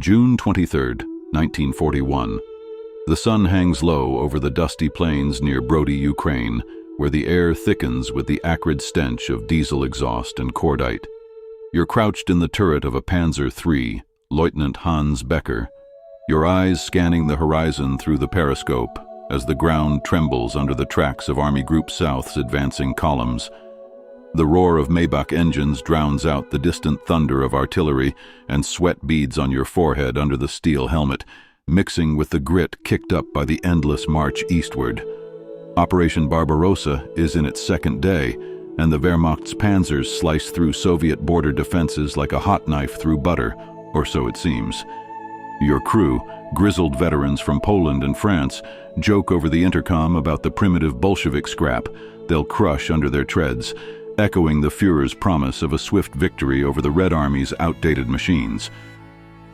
June 23, 1941. The sun hangs low over the dusty plains near Brody, Ukraine, where the air thickens with the acrid stench of diesel exhaust and cordite. You're crouched in the turret of a Panzer III, Lieutenant Hans Becker, your eyes scanning the horizon through the periscope as the ground trembles under the tracks of Army Group South's advancing columns. The roar of Maybach engines drowns out the distant thunder of artillery, and sweat beads on your forehead under the steel helmet, mixing with the grit kicked up by the endless march eastward. Operation Barbarossa is in its second day, and the Wehrmacht's panzers slice through Soviet border defenses like a hot knife through butter, or so it seems. Your crew, grizzled veterans from Poland and France, joke over the intercom about the primitive Bolshevik scrap they'll crush under their treads, echoing the Führer's promise of a swift victory over the Red Army's outdated machines.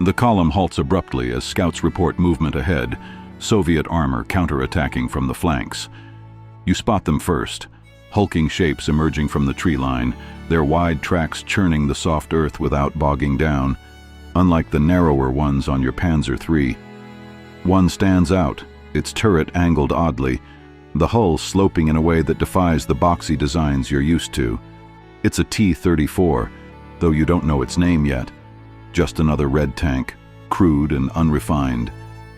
The column halts abruptly as scouts report movement ahead, Soviet armor counterattacking from the flanks. You spot them first, hulking shapes emerging from the tree line, their wide tracks churning the soft earth without bogging down, unlike the narrower ones on your Panzer III. One stands out, its turret angled oddly, the hull sloping in a way that defies the boxy designs you're used to. It's a T-34, though you don't know its name yet. Just another red tank, crude and unrefined,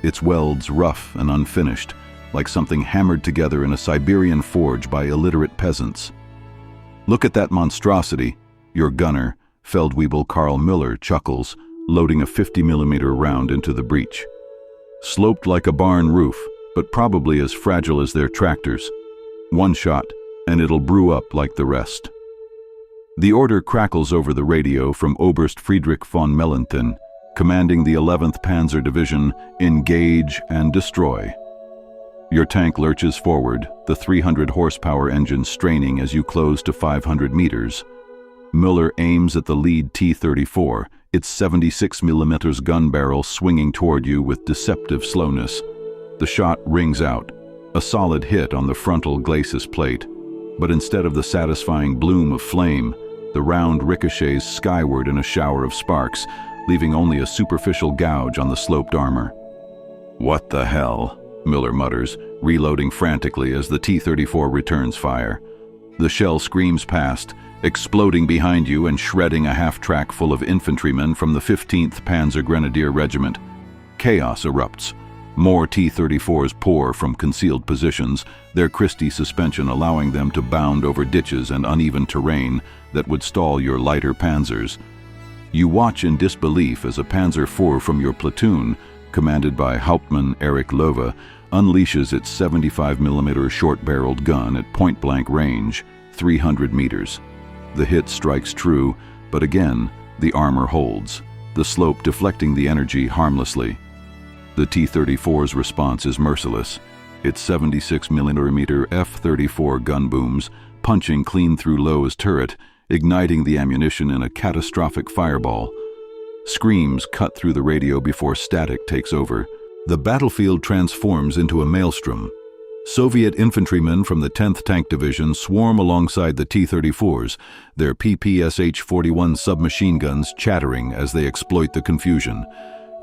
its welds rough and unfinished, like something hammered together in a Siberian forge by illiterate peasants. Look at that monstrosity, your gunner, Feldwebel Karl Müller, chuckles, loading a 50mm round into the breech. Sloped like a barn roof, but probably as fragile as their tractors. One shot, and it'll brew up like the rest. The order crackles over the radio from Oberst Friedrich von Mellenthin, commanding the 11th Panzer Division, engage and destroy. Your tank lurches forward, the 300-horsepower engine straining as you close to 500 meters. Müller aims at the lead T-34, its 76mm gun barrel swinging toward you with deceptive slowness. The shot rings out, a solid hit on the frontal glacis plate, but instead of the satisfying bloom of flame, the round ricochets skyward in a shower of sparks, leaving only a superficial gouge on the sloped armor. "What the hell?" Müller mutters, reloading frantically as the T-34 returns fire. The shell screams past, exploding behind you and shredding a half-track full of infantrymen from the 15th Panzer Grenadier Regiment. Chaos erupts. More T-34s pour from concealed positions, their Christie suspension allowing them to bound over ditches and uneven terrain that would stall your lighter panzers. You watch in disbelief as a Panzer IV from your platoon, commanded by Hauptmann Erich Löwe, unleashes its 75mm short-barreled gun at point-blank range, 300 meters. The hit strikes true, but again, the armor holds, the slope deflecting the energy harmlessly. The T-34's response is merciless, its 76mm F-34 gun booms punching clean through Löwe's turret, igniting the ammunition in a catastrophic fireball. Screams cut through the radio before static takes over. The battlefield transforms into a maelstrom. Soviet infantrymen from the 10th Tank Division swarm alongside the T-34s, their PPSH-41 submachine guns chattering as they exploit the confusion.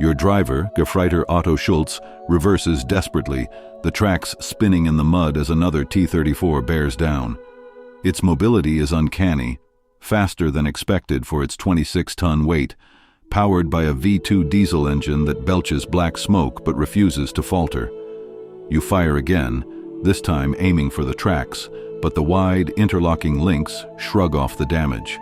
Your driver, Gefreiter Otto Schultz, reverses desperately, the tracks spinning in the mud as another T-34 bears down. Its mobility is uncanny, faster than expected for its 26-ton weight, powered by a V2 diesel engine that belches black smoke but refuses to falter. You fire again, this time aiming for the tracks, but the wide, interlocking links shrug off the damage.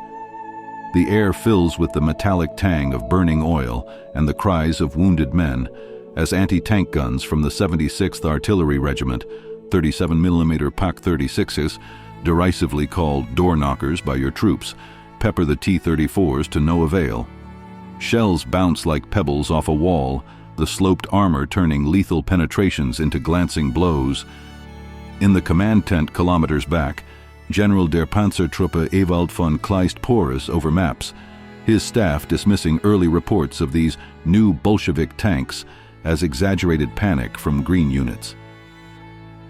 The air fills with the metallic tang of burning oil and the cries of wounded men as anti-tank guns from the 76th Artillery Regiment, 37mm PaK-36s, derisively called door knockers by your troops, pepper the T-34s to no avail. Shells bounce like pebbles off a wall, the sloped armor turning lethal penetrations into glancing blows. In the command tent kilometers back, General der Panzertruppe Ewald von Kleist-Porus over maps, his staff dismissing early reports of these new Bolshevik tanks as exaggerated panic from green units.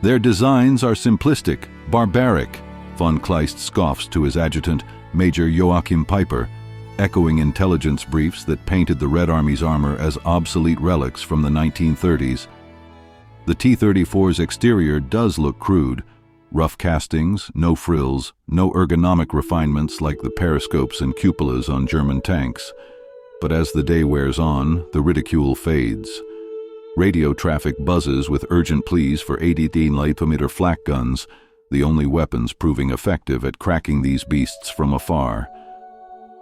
"Their designs are simplistic, barbaric," von Kleist scoffs to his adjutant, Major Joachim Piper. echoing intelligence briefs that painted the Red Army's armor as obsolete relics from the 1930s. The T-34's exterior does look crude. Rough castings, no frills, no ergonomic refinements like the periscopes and cupolas on German tanks. But as the day wears on, the ridicule fades. Radio traffic buzzes with urgent pleas for 18mm flak guns, the only weapons proving effective at cracking these beasts from afar.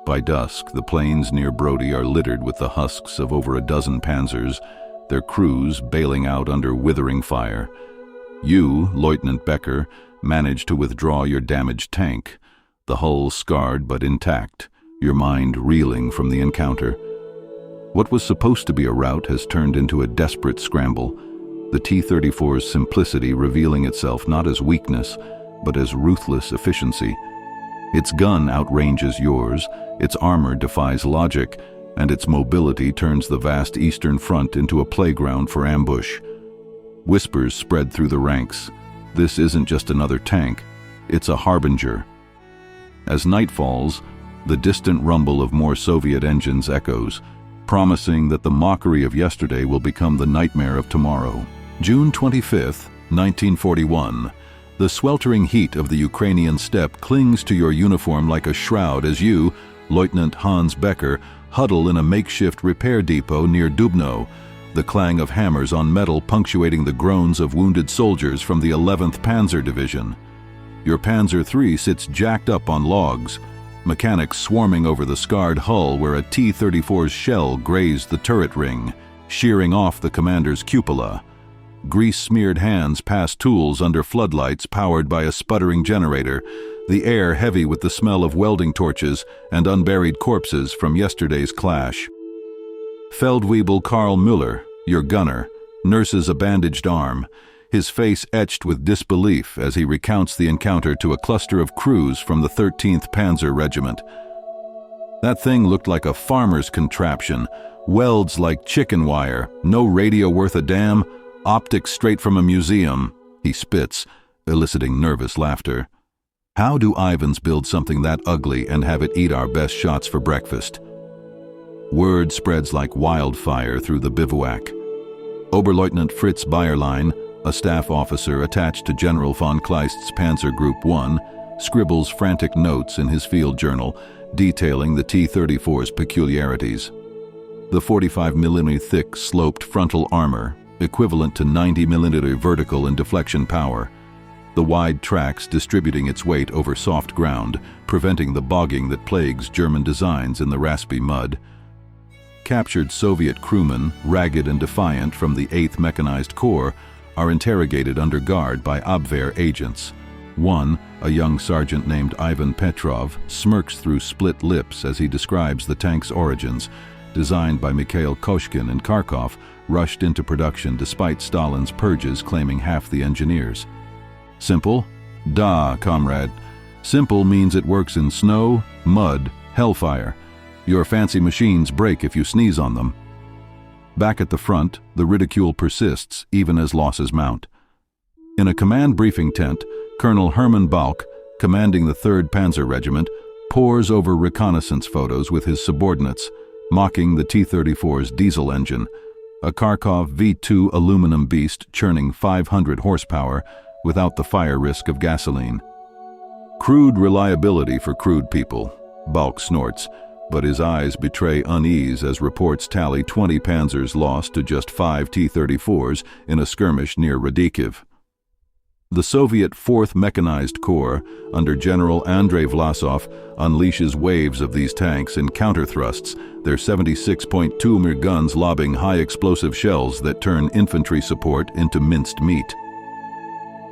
By dusk, the plains near Brody are littered with the husks of over a dozen Panzers, their crews bailing out under withering fire. You, Lieutenant Becker, managed to withdraw your damaged tank, the hull scarred but intact, your mind reeling from the encounter. What was supposed to be a rout has turned into a desperate scramble, the T-34's simplicity revealing itself not as weakness, but as ruthless efficiency. Its gun outranges yours, its armor defies logic, and its mobility turns the vast Eastern Front into a playground for ambush. Whispers spread through the ranks. This isn't just another tank, it's a harbinger. As night falls, the distant rumble of more Soviet engines echoes, promising that the mockery of yesterday will become the nightmare of tomorrow. June 25, 1941. The sweltering heat of the Ukrainian steppe clings to your uniform like a shroud as you, Lieutenant Hans Becker, huddle in a makeshift repair depot near Dubno, the clang of hammers on metal punctuating the groans of wounded soldiers from the 11th Panzer Division. Your Panzer III sits jacked up on logs, mechanics swarming over the scarred hull where a T-34's shell grazed the turret ring, shearing off the commander's cupola. Grease-smeared hands pass tools under floodlights powered by a sputtering generator, the air heavy with the smell of welding torches and unburied corpses from yesterday's clash. Feldwebel Karl Müller, your gunner, nurses a bandaged arm, his face etched with disbelief as he recounts the encounter to a cluster of crews from the 13th Panzer Regiment. That thing looked like a farmer's contraption, welds like chicken wire, no radio worth a damn, optics straight from a museum, he spits, eliciting nervous laughter. How do Ivans build something that ugly and have it eat our best shots for breakfast? Word spreads like wildfire through the bivouac. Oberleutnant Fritz Bayerlein, a staff officer attached to General von Kleist's Panzer Group 1, scribbles frantic notes in his field journal detailing the T-34's peculiarities. The 45mm thick sloped frontal armor, equivalent to 90mm vertical and deflection power. The wide tracks distributing its weight over soft ground, preventing the bogging that plagues German designs in the raspy mud. Captured Soviet crewmen, ragged and defiant from the 8th Mechanized Corps, are interrogated under guard by Abwehr agents. One, a young sergeant named Ivan Petrov, smirks through split lips as he describes the tank's origins, designed by Mikhail Koshkin and Kharkov, rushed into production despite Stalin's purges claiming half the engineers. Simple? Da, comrade. Simple means it works in snow, mud, hellfire. Your fancy machines break if you sneeze on them. Back at the front, the ridicule persists even as losses mount. In a command briefing tent, Colonel Hermann Balk, commanding the 3rd Panzer Regiment, pores over reconnaissance photos with his subordinates, mocking the T-34's diesel engine, a Kharkov V2 aluminum beast churning 500 horsepower without the fire risk of gasoline. Crude reliability for crude people, Balk snorts, but his eyes betray unease as reports tally 20 Panzers lost to just 5 T-34s in a skirmish near Radikiv. The Soviet 4th Mechanized Corps, under General Andrei Vlasov, unleashes waves of these tanks in counter-thrusts, their 76.2 mm guns lobbing high-explosive shells that turn infantry support into minced meat.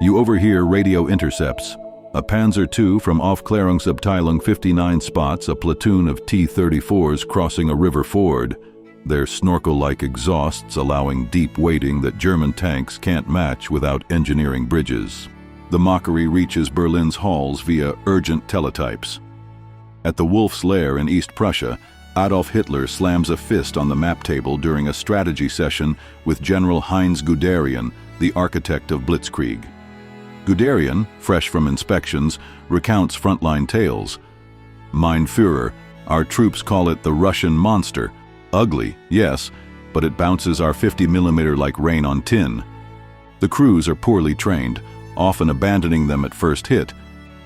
You overhear radio intercepts. A Panzer II from Aufklärungsabteilung 59 spots a platoon of T-34s crossing a river ford, their snorkel-like exhausts allowing deep wading that German tanks can't match without engineering bridges. The mockery reaches Berlin's halls via urgent teletypes. At the Wolf's Lair in East Prussia, Adolf Hitler slams a fist on the map table during a strategy session with General Heinz Guderian, the architect of Blitzkrieg. Guderian, fresh from inspections, recounts frontline tales. Mein Führer, Our troops call it the Russian monster. Ugly, yes, but it bounces our 50mm like rain on tin. The crews are poorly trained, often abandoning them at first hit,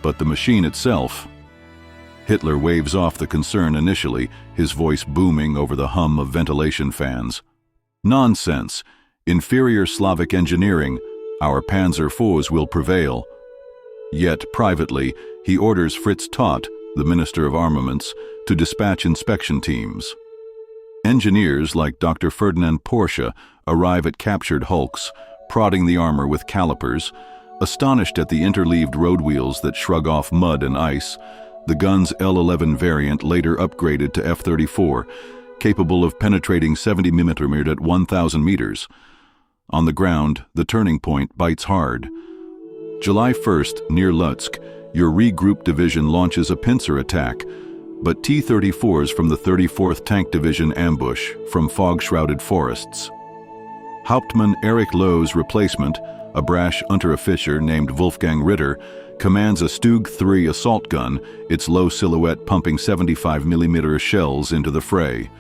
but the machine itself... Hitler waves off the concern initially, his voice booming over the hum of ventilation fans. Nonsense. Inferior Slavic engineering. Our Panzer IVs will prevail. Yet, privately, he orders Fritz Todt, the Minister of Armaments, to dispatch inspection teams. Engineers like Dr. Ferdinand Porsche arrive at captured hulks, prodding the armor with calipers. Astonished at the interleaved road wheels that shrug off mud and ice, the gun's L-11 variant later upgraded to F-34, capable of penetrating 70mm at 1,000 meters. On the ground, the turning point bites hard. July 1st, near Lutsk, your regrouped division launches a pincer attack, but T-34s from the 34th Tank Division ambush from fog-shrouded forests. Hauptmann Erich Loh's replacement, a brash Unteroffizier named Wolfgang Ritter, commands a Stug 3 assault gun, its low silhouette pumping 75mm shells into the fray.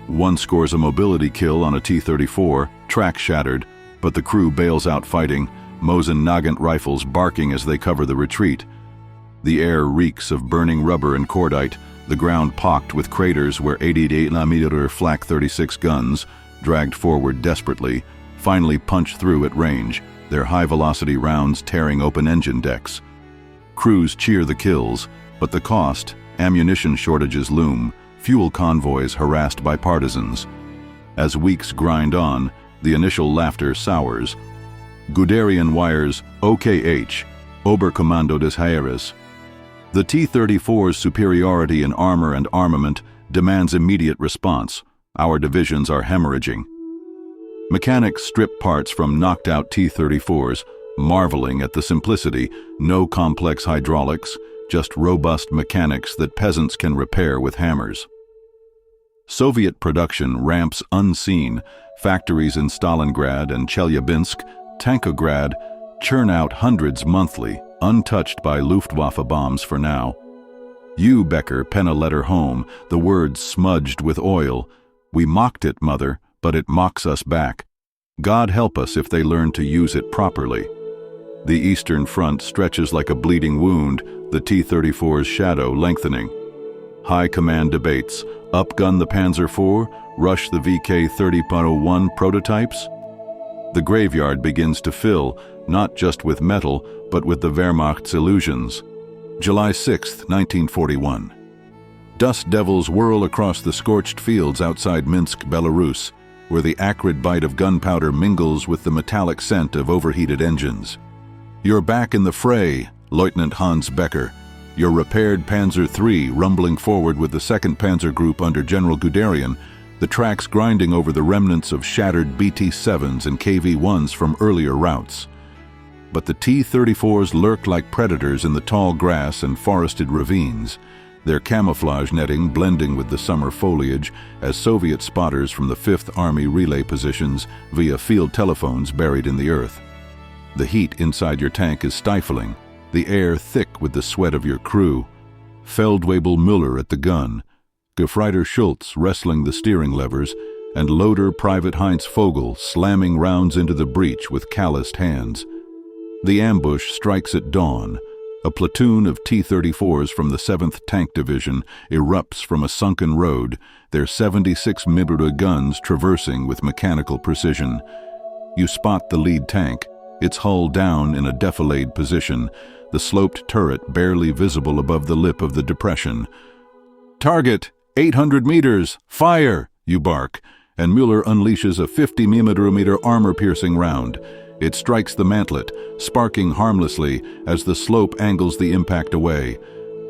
One scores a mobility kill on a T-34, track shattered, but the crew bails out fighting, Mosin Nagant rifles barking as they cover the retreat. The air reeks of burning rubber and cordite, the ground pocked with craters where 88mm Flak 36 guns, dragged forward desperately, finally punch through at range, their high-velocity rounds tearing open engine decks. Crews cheer the kills, but the cost, ammunition shortages loom, fuel convoys harassed by partisans. As weeks grind on, the initial laughter sours. Guderian wires OKH, Oberkommando des Heeres. The T-34's superiority in armor and armament demands immediate response. Our divisions are hemorrhaging. Mechanics strip parts from knocked-out T-34s, marveling at the simplicity, no complex hydraulics, just robust mechanics that peasants can repair with hammers. Soviet production ramps unseen, factories in Stalingrad and Chelyabinsk, Tankograd, churn out hundreds monthly, untouched by Luftwaffe bombs for now. You, Becker, pen a letter home, the words smudged with oil. We mocked it, Mother, but it mocks us back. God help us if they learn to use it properly. The Eastern Front stretches like a bleeding wound, the T-34's shadow lengthening. High command debates, upgun the Panzer IV, rush the VK-30.01 prototypes? The graveyard begins to fill, not just with metal, but with the Wehrmacht's illusions. July 6, 1941. Dust devils whirl across the scorched fields outside Minsk, Belarus, where the acrid bite of gunpowder mingles with the metallic scent of overheated engines. You're back in the fray, Lieutenant Hans Becker, your repaired Panzer III rumbling forward with the 2nd Panzer Group under General Guderian, the tracks grinding over the remnants of shattered BT-7s and KV-1s from earlier routes. But the T-34s lurk like predators in the tall grass and forested ravines, their camouflage netting blending with the summer foliage as Soviet spotters from the 5th Army relay positions via field telephones buried in the earth. The heat inside your tank is stifling, the air thick with the sweat of your crew. Feldwebel Müller at the gun, Gefreiter Schultz wrestling the steering levers, and loader Private Heinz Vogel slamming rounds into the breach with calloused hands. The ambush strikes at dawn. A platoon of T-34s from the 7th Tank Division erupts from a sunken road, their 76mm guns traversing with mechanical precision. You spot the lead tank, its hull down in a defilade position, the sloped turret barely visible above the lip of the depression. "Target, 800 meters, fire!" you bark, and Müller unleashes a 50mm armor-piercing round. It strikes the mantlet, sparking harmlessly as the slope angles the impact away.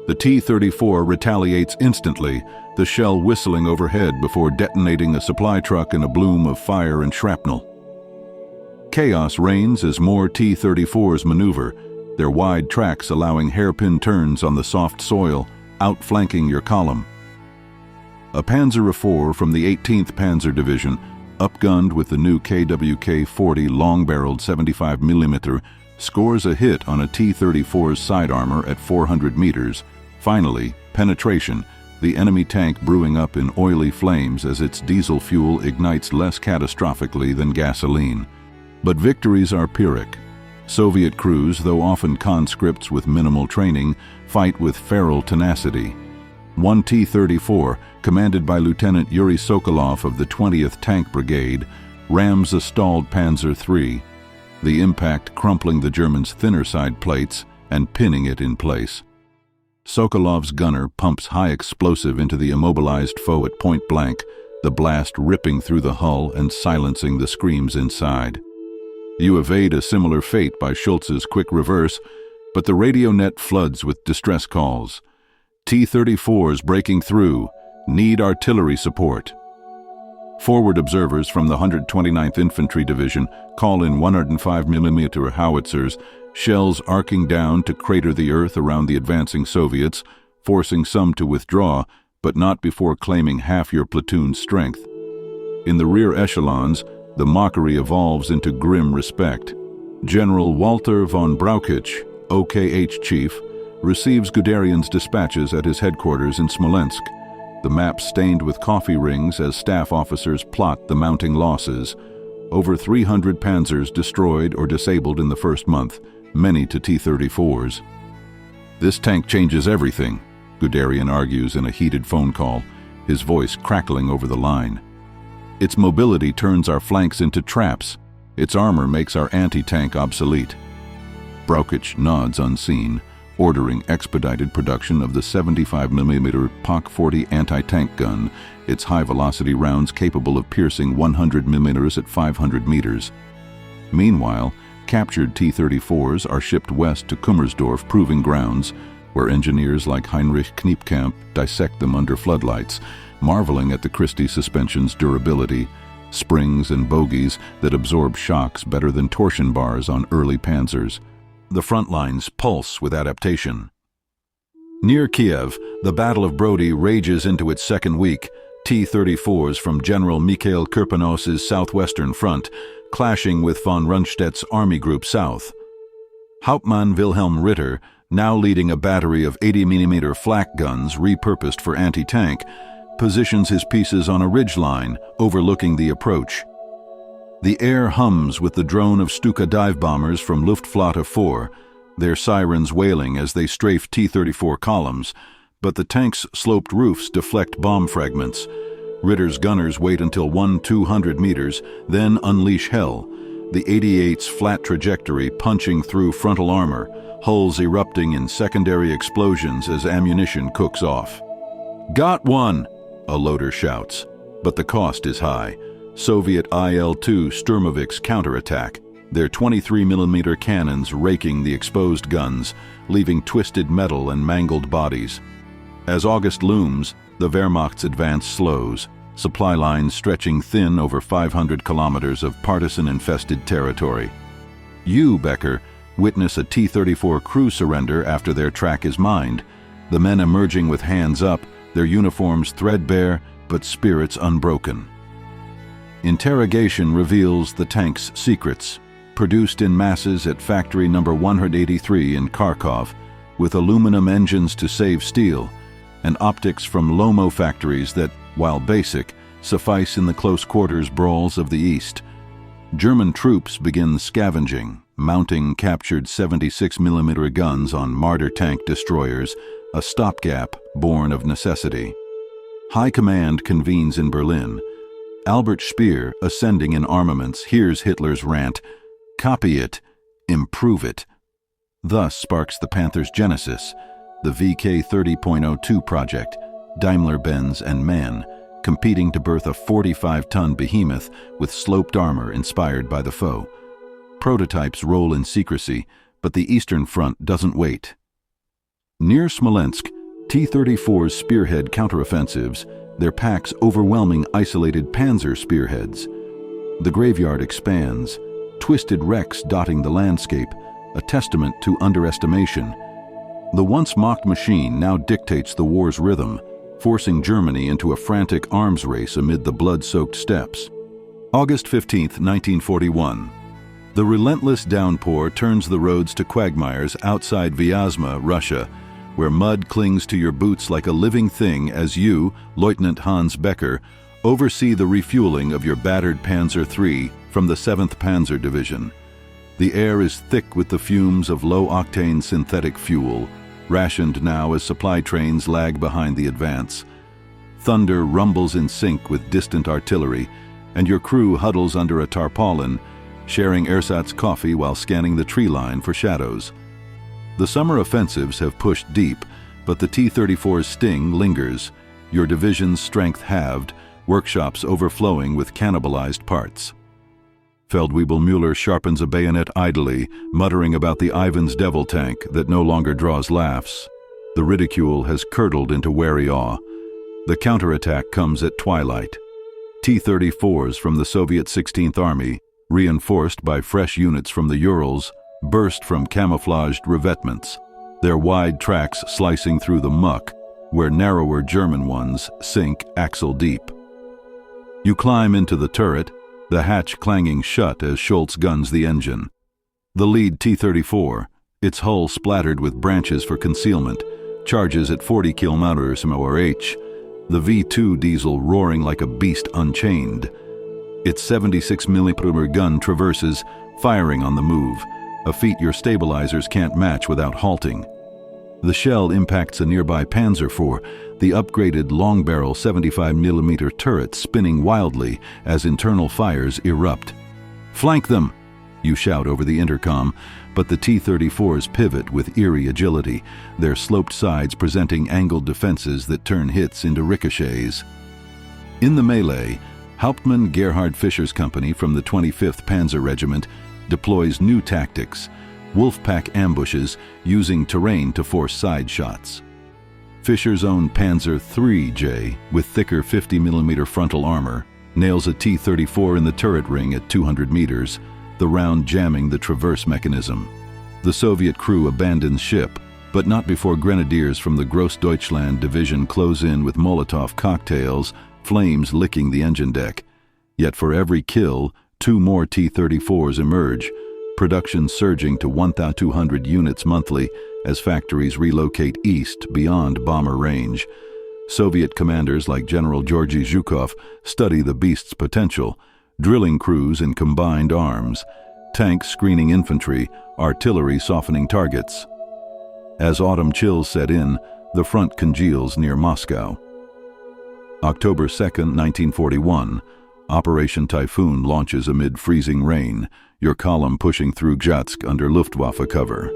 The T-34 retaliates instantly, the shell whistling overhead before detonating a supply truck in a bloom of fire and shrapnel. Chaos reigns as more T-34s maneuver, their wide tracks allowing hairpin turns on the soft soil, outflanking your column. A Panzer IV from the 18th Panzer Division, upgunned with the new KWK-40 long-barreled 75mm, scores a hit on a T-34's side armor at 400 meters. Finally, penetration, the enemy tank brewing up in oily flames as its diesel fuel ignites less catastrophically than gasoline. But victories are Pyrrhic. Soviet crews, though often conscripts with minimal training, fight with feral tenacity. One T-34, commanded by Lieutenant Yuri Sokolov of the 20th Tank Brigade, rams a stalled Panzer III, the impact crumpling the Germans' thinner side plates and pinning it in place. Sokolov's gunner pumps high explosive into the immobilized foe at point blank, the blast ripping through the hull and silencing the screams inside. You evade a similar fate by Schultz's quick reverse, but the radio net floods with distress calls. T-34s breaking through, need artillery support. Forward observers from the 129th Infantry Division call in 105mm howitzers, shells arcing down to crater the earth around the advancing Soviets, forcing some to withdraw, but not before claiming half your platoon's strength. In the rear echelons, the mockery evolves into grim respect. General Walter von Brauchitsch, OKH chief, receives Guderian's dispatches at his headquarters in Smolensk, the map stained with coffee rings as staff officers plot the mounting losses. Over 300 panzers destroyed or disabled in the first month, many to T-34s. "This tank changes everything," Guderian argues in a heated phone call, his voice crackling over the line. "Its mobility turns our flanks into traps. Its armor makes our anti-tank obsolete." Brauchitsch nods unseen, ordering expedited production of the 75mm POC-40 anti-tank gun, its high-velocity rounds capable of piercing 100mm at 500 meters. Meanwhile, captured T-34s are shipped west to Kummersdorf proving grounds, where engineers like Heinrich Kniepkamp dissect them under floodlights, marveling at the Christie suspension's durability, springs and bogies that absorb shocks better than torsion bars on early panzers. The front lines pulse with adaptation. Near Kiev, the Battle of Brody rages into its second week, T-34s from General Mikhail Kirponos's southwestern front, clashing with von Rundstedt's Army Group South. Hauptmann Wilhelm Ritter, now leading a battery of 80mm flak guns repurposed for anti-tank, positions his pieces on a ridgeline overlooking the approach. The air hums with the drone of Stuka dive bombers from Luftflotte 4, their sirens wailing as they strafe T-34 columns, but the tank's sloped roofs deflect bomb fragments. Ritter's gunners wait until 200 meters, then unleash hell, the 88's flat trajectory punching through frontal armor, hulls erupting in secondary explosions as ammunition cooks off. "Got one!" a loader shouts, but the cost is high. Soviet IL-2 Sturmoviks counterattack, their 23mm cannons raking the exposed guns, leaving twisted metal and mangled bodies. As August looms, the Wehrmacht's advance slows, supply lines stretching thin over 500 kilometers of partisan-infested territory. You, Becker, witness a T-34 crew surrender after their track is mined, the men emerging with hands up, their uniforms threadbare but spirits unbroken. Interrogation reveals the tank's secrets, produced in masses at factory number 183 in Kharkov, with aluminum engines to save steel, and optics from Lomo factories that, while basic, suffice in the close quarters brawls of the East. German troops begin scavenging, mounting captured 76mm guns on Marder tank destroyers, a stopgap born of necessity. High Command convenes in Berlin. Albert Speer, ascending in armaments, hears Hitler's rant, "Copy it, improve it." Thus sparks the Panther's genesis, the VK 30.02 project, Daimler-Benz and MAN, competing to birth a 45-ton behemoth with sloped armor inspired by the foe. Prototypes roll in secrecy, but the Eastern Front doesn't wait. Near Smolensk, T-34s spearhead counteroffensives, their packs overwhelming isolated panzer spearheads. The graveyard expands, twisted wrecks dotting the landscape, a testament to underestimation. The once mocked machine now dictates the war's rhythm, forcing Germany into a frantic arms race amid the blood-soaked steppes. August 15, 1941. The relentless downpour turns the roads to quagmires outside Vyazma, Russia, where mud clings to your boots like a living thing as you, Lieutenant Hans Becker, oversee the refueling of your battered Panzer III from the 7th Panzer Division. The air is thick with the fumes of low-octane synthetic fuel, rationed now as supply trains lag behind the advance. Thunder rumbles in sync with distant artillery, and your crew huddles under a tarpaulin, sharing ersatz coffee while scanning the tree line for shadows. The summer offensives have pushed deep, but the T-34's sting lingers, your division's strength halved, workshops overflowing with cannibalized parts. Feldwebel Müller sharpens a bayonet idly, muttering about the Ivan's devil tank that no longer draws laughs. The ridicule has curdled into wary awe. The counterattack comes at twilight. T-34s from the Soviet 16th Army, reinforced by fresh units from the Urals, burst from camouflaged revetments, their wide tracks slicing through the muck, where narrower German ones sink axle deep. You climb into the turret, the hatch clanging shut as Schultz guns the engine. The lead T-34, its hull splattered with branches for concealment, charges at 40 km/h, the V2 diesel roaring like a beast unchained. Its 76mm gun traverses, firing on the move, a feat your stabilizers can't match without halting. The shell impacts a nearby Panzer IV, the upgraded long-barrel 75mm turret spinning wildly as internal fires erupt. "Flank them!" you shout over the intercom, but the T-34s pivot with eerie agility, their sloped sides presenting angled defenses that turn hits into ricochets. In the melee, Hauptmann Gerhard Fischer's company from the 25th Panzer Regiment deploys new tactics, wolfpack ambushes using terrain to force side shots. Fischer's own Panzer IIIJ, with thicker 50mm frontal armor, nails a T-34 in the turret ring at 200 meters, the round jamming the traverse mechanism. The Soviet crew abandons ship, but not before grenadiers from the Grossdeutschland division close in with Molotov cocktails, flames licking the engine deck. Yet for every kill, 2 more T-34s emerge, production surging to 1,200 units monthly as factories relocate east beyond bomber range. Soviet commanders like General Georgy Zhukov study the beast's potential, drilling crews in combined arms, tanks screening infantry, artillery softening targets. As autumn chills set in, the front congeals near Moscow. October 2, 1941, Operation Typhoon launches amid freezing rain, your column pushing through Gzhatsk under Luftwaffe cover.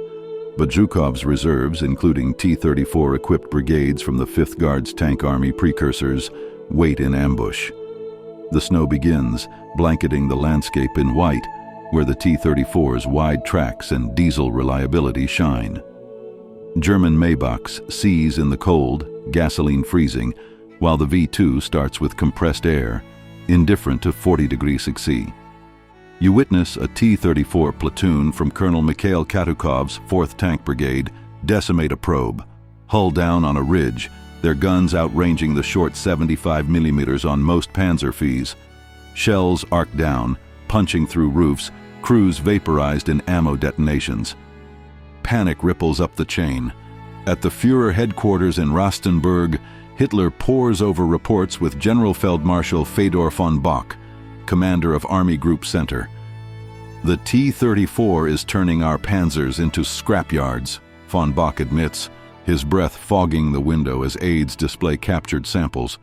But Zhukov's reserves, including T-34 equipped brigades from the 5th Guards Tank Army precursors, wait in ambush. The snow begins, blanketing the landscape in white, where the T-34's wide tracks and diesel reliability shine. German Maybachs seize in the cold, gasoline freezing, while the V2 starts with compressed air, indifferent to 40 degrees C. You witness a T-34 platoon from Colonel Mikhail Katukov's 4th Tank Brigade decimate a probe, hull down on a ridge, their guns outranging the short 75mm on most Panzer IVs. Shells arc down, punching through roofs, crews vaporized in ammo detonations. Panic ripples up the chain. At the Führer headquarters in Rastenburg, Hitler pores over reports with General Feldmarschall Fedor von Bock, commander of Army Group Center. "The T-34 is turning our panzers into scrapyards," von Bock admits, his breath fogging the window as aides display captured samples.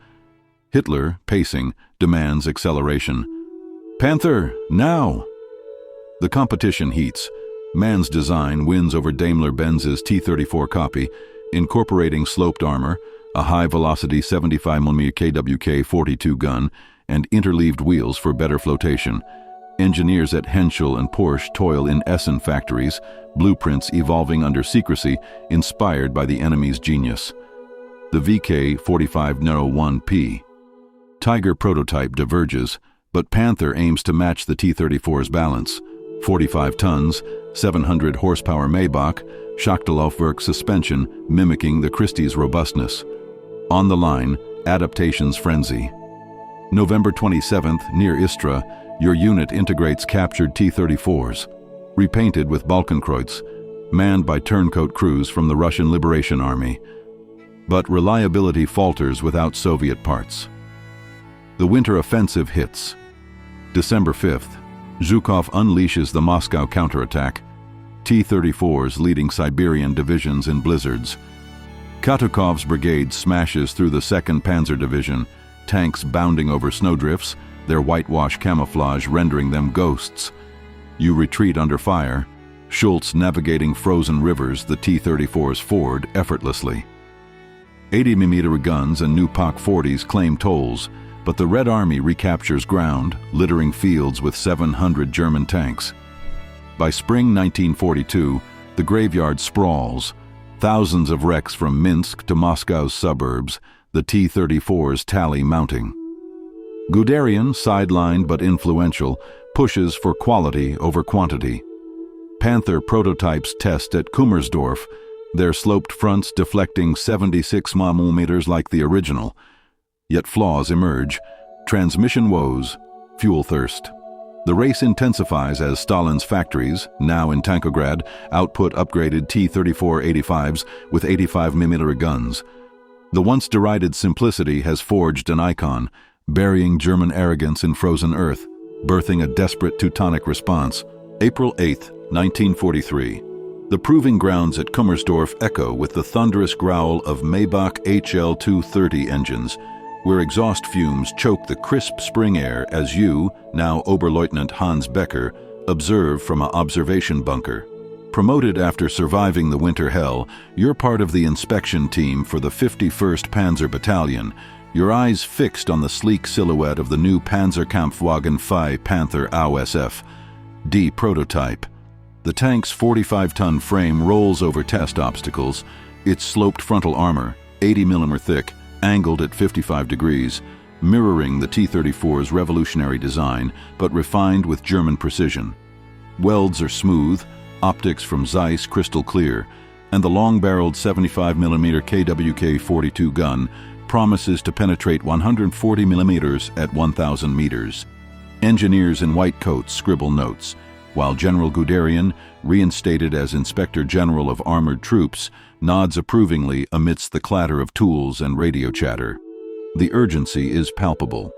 Hitler, pacing, demands acceleration. "Panther, now!" The competition heats. Mann's design wins over Daimler-Benz's T-34 copy, incorporating sloped armor, a high-velocity 75mm KWK-42 gun, and interleaved wheels for better flotation. Engineers at Henschel and Porsche toil in Essen factories, blueprints evolving under secrecy, inspired by the enemy's genius. The VK-4501P. Tiger prototype diverges, but Panther aims to match the T-34's balance. 45 tons, 700 horsepower Maybach, Schachterlaufwerk suspension mimicking the Christie's robustness. On the line, adaptations frenzy. November 27th, near Istra, your unit integrates captured T-34s. Repainted with Balkenkreuz, manned by turncoat crews from the Russian Liberation Army. But reliability falters without Soviet parts. The winter offensive hits. December 5th, Zhukov unleashes the Moscow counterattack, T-34s leading Siberian divisions in blizzards. Katukov's brigade smashes through the 2nd Panzer Division, tanks bounding over snowdrifts, their whitewash camouflage rendering them ghosts. You retreat under fire, Schultz navigating frozen rivers the T-34's ford effortlessly. 80mm guns and new POC-40s claim tolls, but the Red Army recaptures ground, littering fields with 700 German tanks. By spring 1942, the graveyard sprawls. Thousands of wrecks from Minsk to Moscow's suburbs, the T-34's tally mounting. Guderian, sidelined but influential, pushes for quality over quantity. Panther prototypes test at Kummersdorf, their sloped fronts deflecting 76 mm like the original. Yet flaws emerge, transmission woes, fuel thirst. The race intensifies as Stalin's factories, now in Tankograd, output upgraded T-34-85s with 85mm guns. The once derided simplicity has forged an icon, burying German arrogance in frozen earth, birthing a desperate Teutonic response. April 8, 1943. The proving grounds at Kummersdorf echo with the thunderous growl of Maybach HL-230 engines, where exhaust fumes choke the crisp spring air as you, now Oberleutnant Hans Becker, observe from an observation bunker. Promoted after surviving the winter hell, you're part of the inspection team for the 51st Panzer Battalion, your eyes fixed on the sleek silhouette of the new Panzerkampfwagen 5 Panther AUSF D prototype. The tank's 45-ton frame rolls over test obstacles, its sloped frontal armor, 80mm thick, angled at 55 degrees, mirroring the T-34's revolutionary design, but refined with German precision. Welds are smooth, optics from Zeiss crystal clear, and the long-barreled 75mm KWK-42 gun promises to penetrate 140mm at 1,000 meters. Engineers in white coats scribble notes, while General Guderian, reinstated as Inspector General of Armored Troops, nods approvingly amidst the clatter of tools and radio chatter. The urgency is palpable.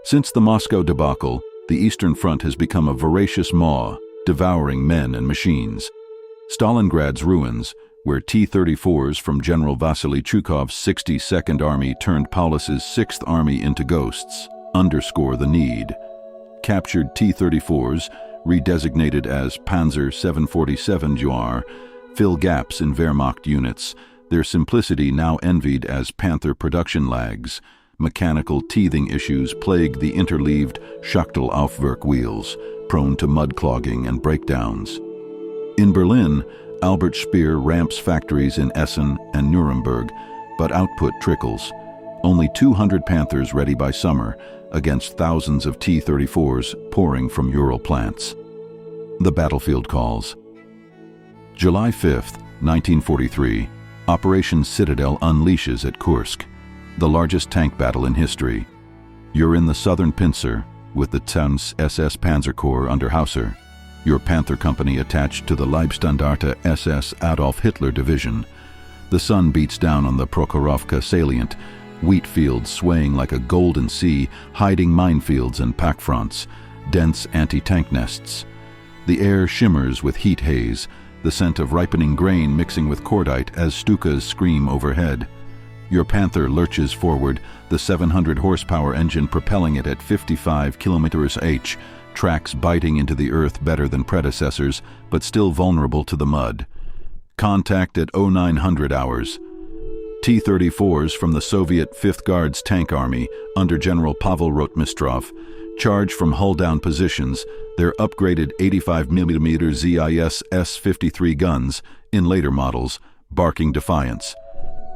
Since the Moscow debacle, the Eastern Front has become a voracious maw, devouring men and machines. Stalingrad's ruins, where T-34s from General Vasily Chukov's 62nd Army turned Paulus's 6th Army into ghosts, underscore the need. Captured T-34s, redesignated as Panzer 747 Juar, fill gaps in Wehrmacht units, their simplicity now envied as Panther production lags. Mechanical teething issues plague the interleaved Schachtelaufwerk wheels, prone to mud clogging and breakdowns. In Berlin, Albert Speer ramps factories in Essen and Nuremberg, but output trickles. Only 200 Panthers ready by summer, against thousands of T-34s pouring from Ural plants. The battlefield calls. July 5, 1943, Operation Citadel unleashes at Kursk, the largest tank battle in history. You're in the southern pincer, with the 10th SS Panzer Corps under Hauser, your Panther company attached to the Leibstandarte SS Adolf Hitler Division. The sun beats down on the Prokhorovka salient, wheat fields swaying like a golden sea, hiding minefields and pack fronts, dense anti-tank nests. The air shimmers with heat haze, the scent of ripening grain mixing with cordite as Stukas scream overhead. Your Panther lurches forward, the 700 horsepower engine propelling it at 55 km/h, tracks biting into the earth better than predecessors, but still vulnerable to the mud. Contact at 0900 hours. T-34s from the Soviet 5th Guards Tank Army, under General Pavel Rotmistrov, charge from hull-down positions, their upgraded 85mm ZIS S-53 guns, in later models, barking defiance.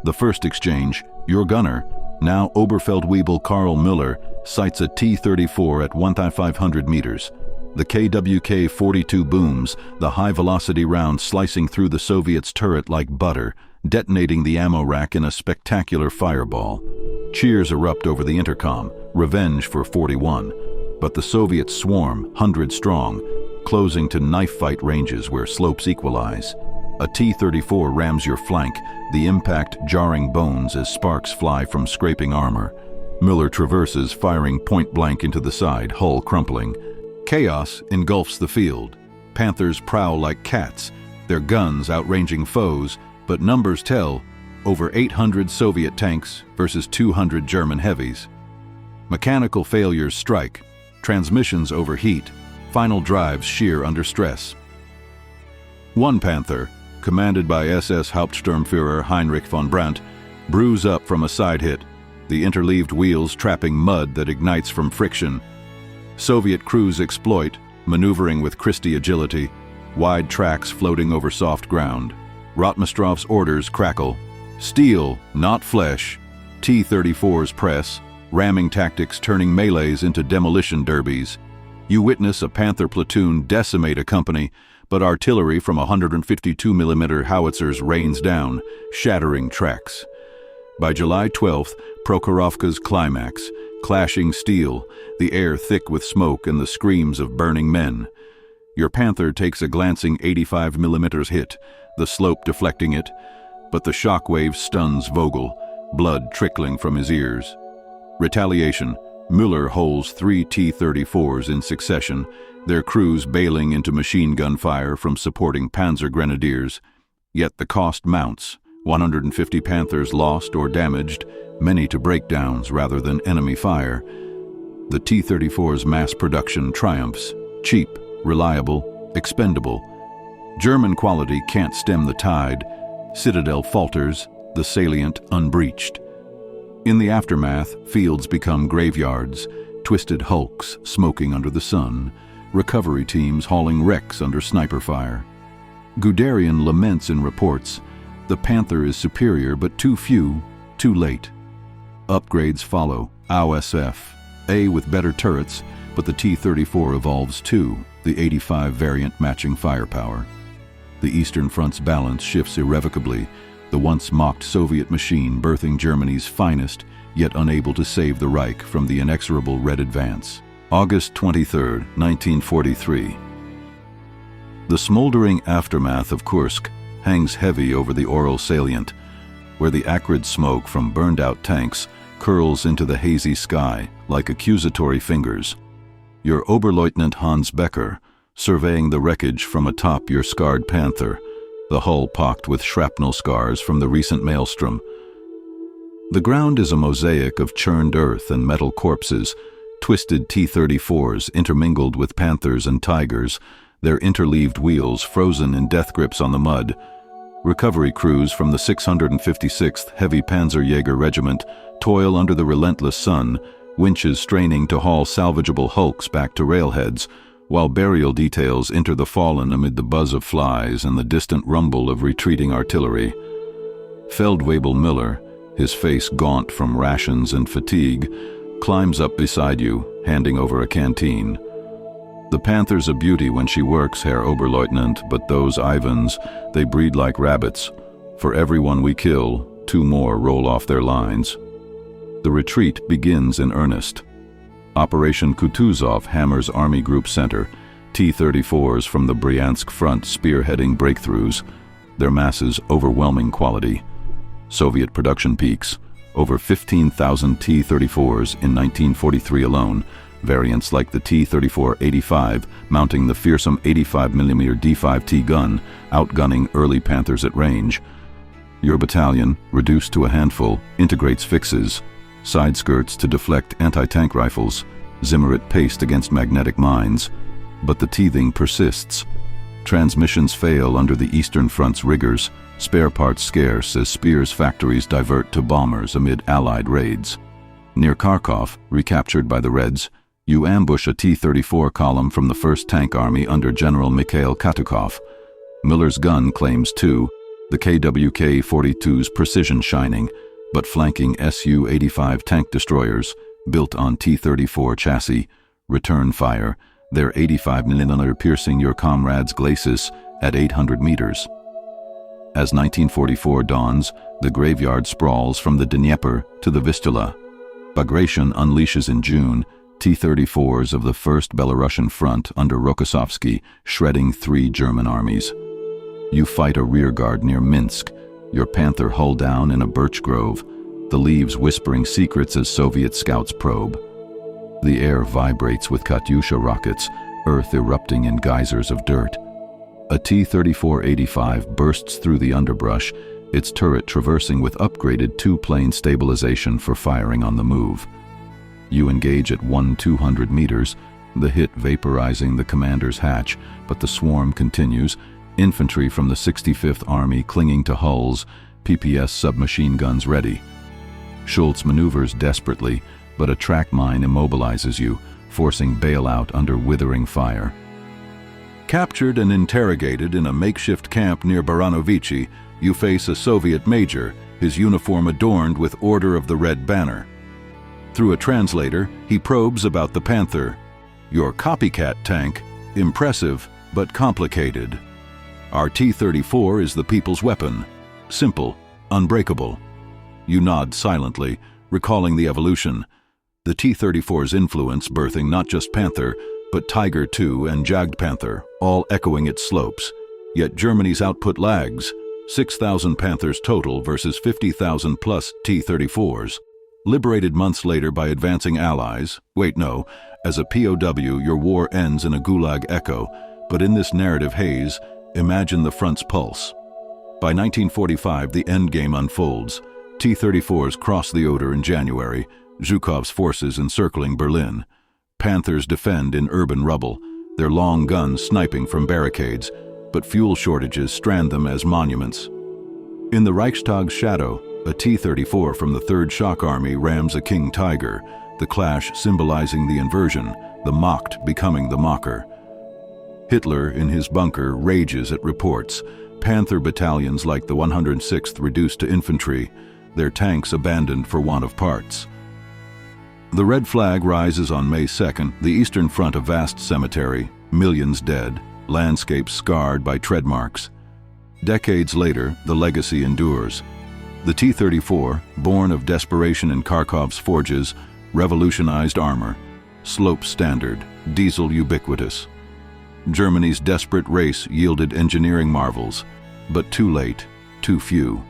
The first exchange, your gunner, now Oberfeldwebel Karl Müller, sights a T-34 at 1,500 meters. The KWK-42 booms, the high-velocity round slicing through the Soviets' turret like butter, detonating the ammo rack in a spectacular fireball. Cheers erupt over the intercom, revenge for 41. But the Soviets swarm, 100 strong. closing to knife fight ranges where slopes equalize. A T-34 rams your flank, the impact jarring bones as sparks fly from scraping armor. Müller traverses, firing point-blank into the side, hull crumpling. Chaos engulfs the field. Panthers prowl like cats, their guns outranging foes, but numbers tell: over 800 Soviet tanks versus 200 German heavies. Mechanical failures strike, transmissions overheat, final drives shear under stress. One Panther, commanded by SS Hauptsturmführer Heinrich von Brandt, brews up from a side hit, the interleaved wheels trapping mud that ignites from friction. Soviet crews exploit, maneuvering with Christie agility, wide tracks floating over soft ground. Rotmistrov's orders crackle. Steel, not flesh. T-34s press, ramming tactics turning melees into demolition derbies. You witness a Panther platoon decimate a company, but artillery from 152mm howitzers rains down, shattering tracks. By July 12th, Prokhorovka's climax, clashing steel, the air thick with smoke and the screams of burning men. Your Panther takes a glancing 85mm hit, the slope deflecting it, but the shockwave stuns Vogel, blood trickling from his ears. Retaliation. Müller holds 3 T-34s in succession, their crews bailing into machine gun fire from supporting Panzer grenadiers. Yet the cost mounts. 150 Panthers lost or damaged, many to breakdowns rather than enemy fire. The T-34's mass production triumphs. Cheap, reliable, expendable. German quality can't stem the tide. Citadel falters, the salient unbreached. In the aftermath, fields become graveyards, twisted hulks smoking under the sun, recovery teams hauling wrecks under sniper fire. Guderian laments in reports, the Panther is superior but too few, too late. Upgrades follow, AUSF, A with better turrets, but the T-34 evolves too, the 85 variant matching firepower. The Eastern Front's balance shifts irrevocably, the once mocked Soviet machine birthing Germany's finest, yet unable to save the Reich from the inexorable Red Advance. August 23, 1943. The smoldering aftermath of Kursk hangs heavy over the Oral salient, where the acrid smoke from burned-out tanks curls into the hazy sky like accusatory fingers. Your Oberleutnant Hans Becker, surveying the wreckage from atop your scarred Panther, the hull pocked with shrapnel scars from the recent maelstrom. The ground is a mosaic of churned earth and metal corpses, twisted T-34s intermingled with Panthers and Tigers, their interleaved wheels frozen in death grips on the mud. Recovery crews from the 656th Heavy Panzerjäger Regiment toil under the relentless sun, winches straining to haul salvageable hulks back to railheads, while burial details enter the fallen amid the buzz of flies and the distant rumble of retreating artillery. Feldwebel Müller, his face gaunt from rations and fatigue, climbs up beside you, handing over a canteen. The Panther's a beauty when she works, Herr Oberleutnant, but those Ivans, they breed like rabbits. For every one we kill, 2 more roll off their lines. The retreat begins in earnest. Operation Kutuzov hammers Army Group Center, T-34s from the Bryansk front spearheading breakthroughs, their masses overwhelming quality. Soviet production peaks, over 15,000 T-34s in 1943 alone, variants like the T-34-85 mounting the fearsome 85mm D5T gun, outgunning early Panthers at range. Your battalion, reduced to a handful, integrates fixes, side skirts to deflect anti-tank rifles, Zimmerit paste against magnetic mines. But the teething persists. Transmissions fail under the Eastern Front's rigors, spare parts scarce as Speer's factories divert to bombers amid Allied raids. Near Kharkov, recaptured by the Reds, you ambush a T-34 column from the 1st Tank Army under General Mikhail Katukov. Müller's gun claims 2, the KWK-42's precision shining, but flanking Su-85 tank destroyers, built on T-34 chassis, return fire, their 85mm piercing your comrade's glacis at 800 meters. As 1944 dawns, the graveyard sprawls from the Dnieper to the Vistula. Bagration unleashes in June, T-34s of the First Belarusian Front under Rokossovsky shredding 3 German armies. You fight a rearguard near Minsk, your Panther hull down in a birch grove, the leaves whispering secrets as Soviet scouts probe. The air vibrates with Katyusha rockets, earth erupting in geysers of dirt. A T-34-85 bursts through the underbrush, its turret traversing with upgraded 2-plane stabilization for firing on the move. You engage at 200 meters, the hit vaporizing the commander's hatch, but the swarm continues, infantry from the 65th Army clinging to hulls, PPS submachine guns ready. Schultz maneuvers desperately, but a track mine immobilizes you, forcing bailout under withering fire. Captured and interrogated in a makeshift camp near Baranovichi, you face a Soviet major, his uniform adorned with Order of the Red Banner. Through a translator, he probes about the Panther. Your copycat tank, impressive but complicated. Our T-34 is the people's weapon, simple, unbreakable. You nod silently, recalling the evolution. The T-34's influence birthing not just Panther, but Tiger II and Jagdpanther, all echoing its slopes. Yet Germany's output lags, 6,000 Panthers total versus 50,000 plus T-34s. Liberated months later by advancing allies, as a POW your war ends in a gulag echo, but in this narrative haze, imagine the front's pulse. By 1945, the endgame unfolds. T-34s cross the Oder in January, Zhukov's forces encircling Berlin. Panthers defend in urban rubble, their long guns sniping from barricades, but fuel shortages strand them as monuments. In the Reichstag's shadow, a T-34 from the 3rd Shock Army rams a King Tiger, the clash symbolizing the inversion, the mocked becoming the mocker. Hitler, in his bunker, rages at reports. Panther battalions like the 106th reduced to infantry, their tanks abandoned for want of parts. The red flag rises on May 2nd, the Eastern Front a vast cemetery, millions dead, landscapes scarred by tread marks. Decades later, the legacy endures. The T-34, born of desperation in Kharkov's forges, revolutionized armor, slope standard, diesel ubiquitous. Germany's desperate race yielded engineering marvels, but too late, too few.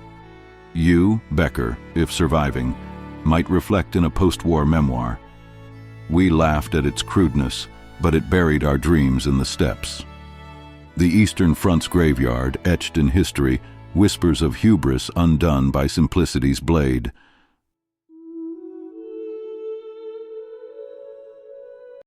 You, Becker, if surviving, might reflect in a post-war memoir. We laughed at its crudeness, but it buried our dreams in the steppes. The Eastern Front's graveyard, etched in history, whispers of hubris undone by simplicity's blade.